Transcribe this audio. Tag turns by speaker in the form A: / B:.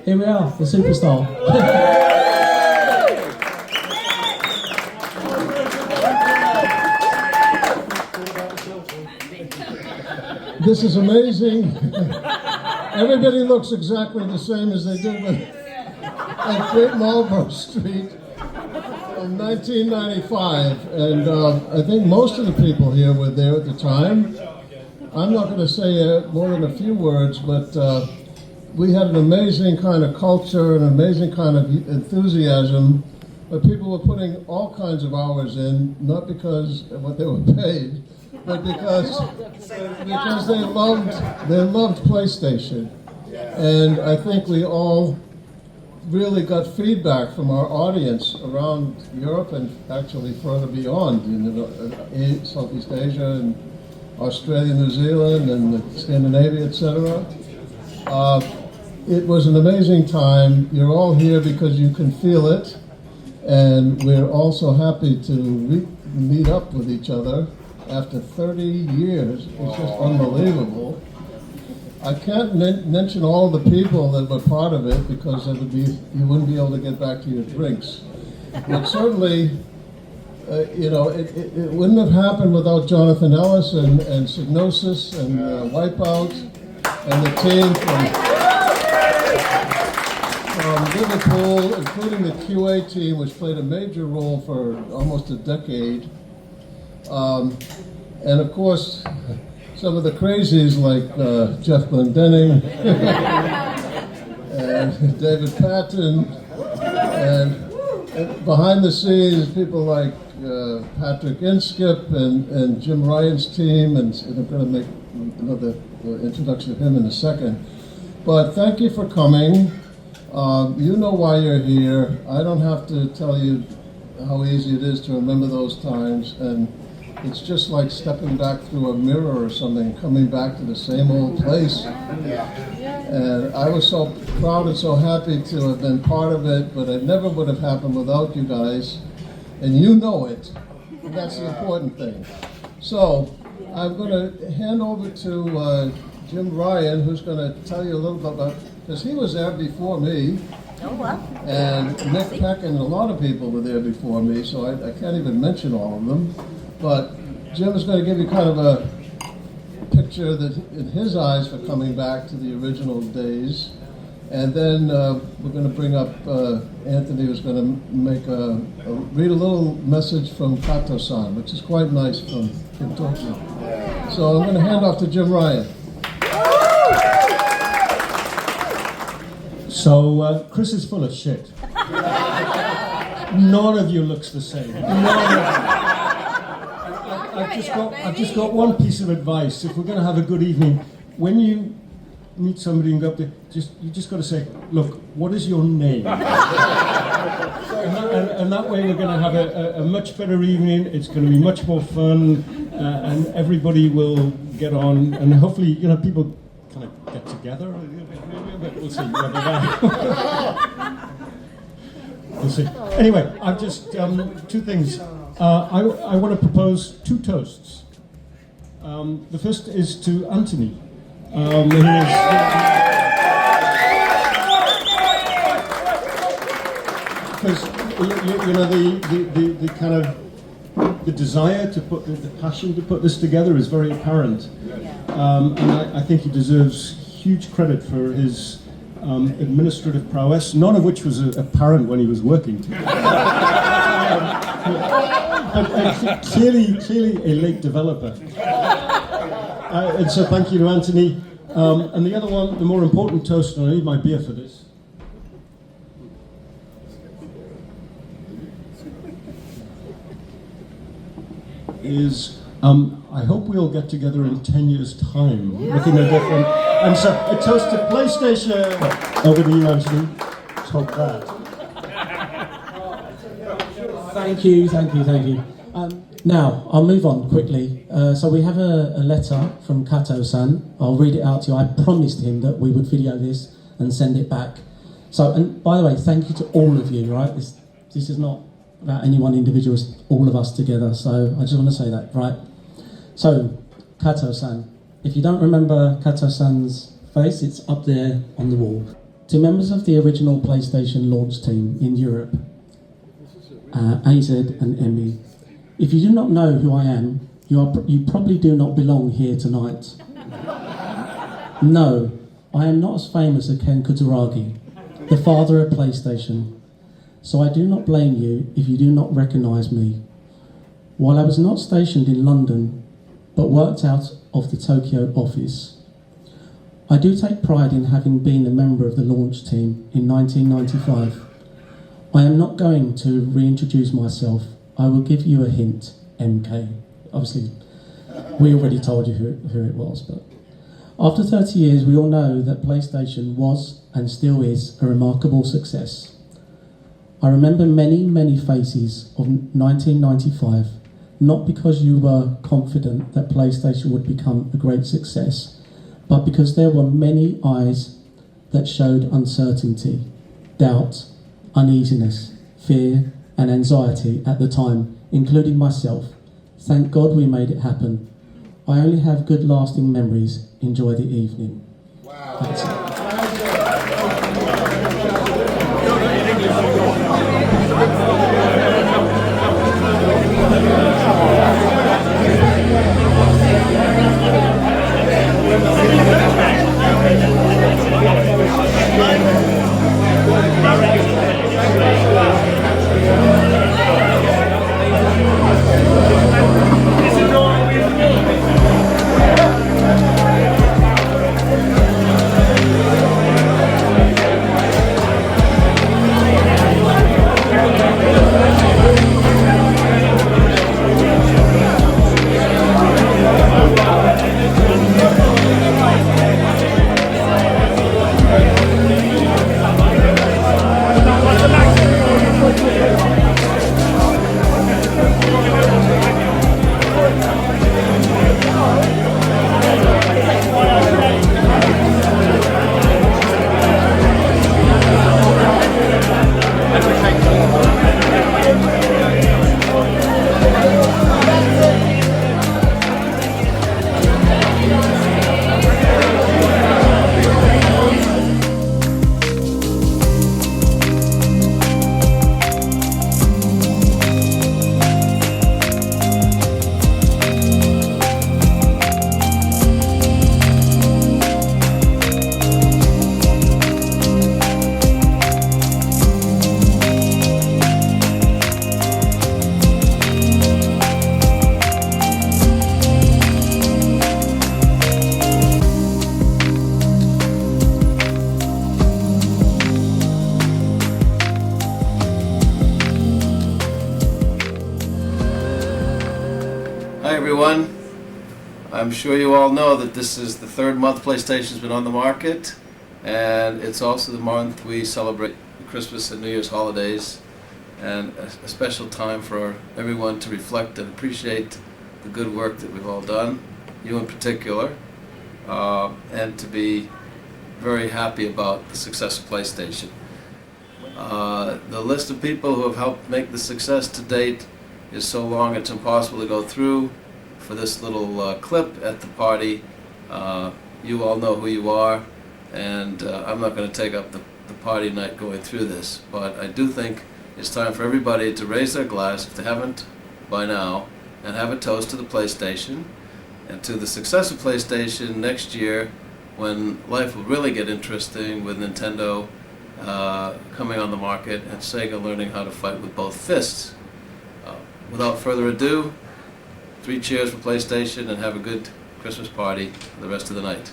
A: here we are, the superstar.
B: This is amazing. Everybody looks exactly the same as they did at Great Marlborough Street in 1995. And I think most of the people here were there at the time. I'm not going to say more than a few words, but we had an amazing kind of culture, an amazing kind of enthusiasm. But people were putting all kinds of hours in, not because of what they were paid, but because they loved PlayStation. And I think we all really got feedback from our audience around Europe and actually further beyond, Southeast Asia and Australia, New Zealand, and Scandinavia, etc. It was an amazing time. You're all here because you can feel it, and we're also happy to meet up with each other after 30 years. It's just unbelievable. I can't mention all the people that were part of it because you wouldn't be able to get back to your drinks. But certainly, it wouldn't have happened without Jonathan Ellis and Signosis and Wipeout and the team from Liverpool, including the QA team, which played a major role for almost a decade. And of course, some of the crazies like Jeff Glendenning and David Patton, and behind the scenes, people like Patrick Inskip and Jim Ryan's team, and I'm going to make another introduction of him in a second. But thank you for coming. You know why you're here. I don't have to tell you how easy it is to remember those times, and it's just like stepping back through a mirror or something, coming back to the same old place. And I was so proud and so happy to have been part of it, but it never would have happened without you guys. And you know it, and that's the important thing. So I'm going to hand over to Jim Ryan, who's going to tell you a little bit about, because he was there before me. And Nick Peck and a lot of people were there before me, so I can't even mention all of them. But Jim is going to give you kind of a picture that in his eyes for coming back to the original days. And then we're going to bring up Anthony, who's going to read a little message from Kato-san, which is quite nice from Tokyo. So I'm going to hand off to Jim Ryan.
C: So Chris is full of shit. None of you looks the same. None of you. I've just got one piece of advice. If we're going to have a good evening, when you meet somebody and go up there, you just got to say, "Look, what is your name?" and that way we're going to have a much better evening. It's going to be much more fun, and everybody will get on, and hopefully, people kind of get together. But we'll see. We'll see. Anyway, I've just two things. I want to propose two toasts. The first is to Anthony. Because the kind of the desire to put the passion to put this together is very apparent, and I think he deserves huge credit for his administrative prowess, none of which was apparent when he was working. But clearly a late developer. And so thank you to Anthony. And the other one, the more important toast, and I need my beer for this, is I hope we all get together in 10 years' time, looking at different. And so a toast to PlayStation. Over to you, Anthony. Top that.
A: Thank you. Now, I'll move on quickly. So we have a letter from Kato-san. I'll read it out to you. I promised him that we would video this and send it back. So, and by the way, thank you to all of you, right? This is not about any one individual, it's all of us together. So I just want to say that, right? So, Kato-san. If you don't remember Kato-san's face, it's up there on the wall. To members of the original PlayStation launch team in Europe, AZ and Emmy, if you do not know who I am, you probably do not belong here tonight. No, I am not as famous as Ken Kutaragi, the father of PlayStation, so I do not blame you if you do not recognise me. While I was not stationed in London, but worked out of the Tokyo office, I do take pride in having been a member of the launch team in 1995. I am not going to reintroduce myself. I will give you a hint, MK. Obviously, we already told you who it was, but after 30 years, we all know that PlayStation was and still is a remarkable success. I remember many, many faces of 1995, not because you were confident that PlayStation would become a great success, but because there were many eyes that showed uncertainty, doubt, uneasiness, fear, and anxiety at the time, including myself. Thank God we made it happen. I only have good lasting memories. Enjoy the evening. Wow. That's it.
D: Hi everyone. I'm sure you all know that this is the third month PlayStation's been on the market, and it's also the month we celebrate Christmas and New Year's holidays, and a special time for everyone to reflect and appreciate the good work that we've all done, you in particular, and to be very happy about the success of PlayStation. The list of people who have helped make the success to date is so long it's impossible to go through. For this little clip at the party, you all know who you are, and I'm not going to take up the party night going through this, but I do think it's time for everybody to raise their glass, if they haven't by now, and have a toast to the PlayStation and to the success of PlayStation next year, when life will really get interesting with Nintendo coming on the market and Sega learning how to fight with both fists. Without further ado, 3 cheers for PlayStation, and have a good Christmas party for the rest of the night.